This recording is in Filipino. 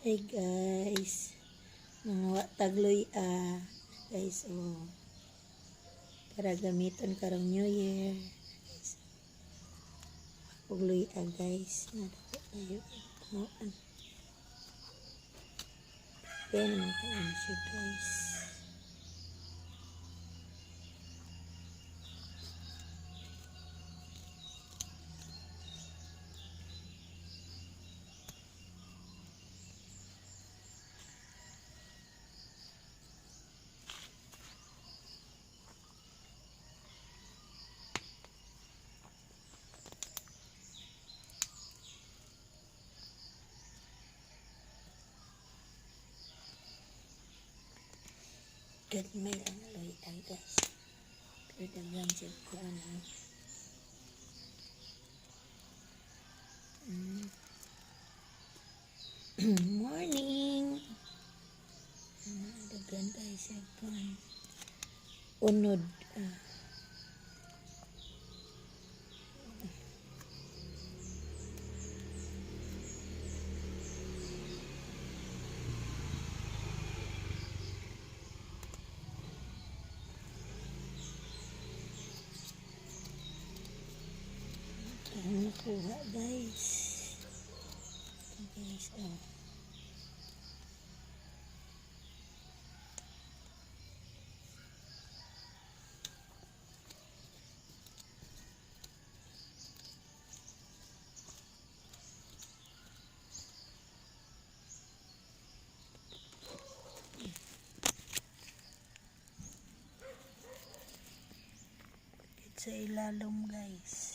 Hey guys, mga tagloy guys, para gamiton karong New Year. Guys, pagloy guys, nadako tayo ipumuan. Kaya naman tayo na siya guys. May lang loy guys. Pero daghan siya ko morning. Daghan tayo siya ko unod. Ang nakuha guys. Guys, sa ilalom guys.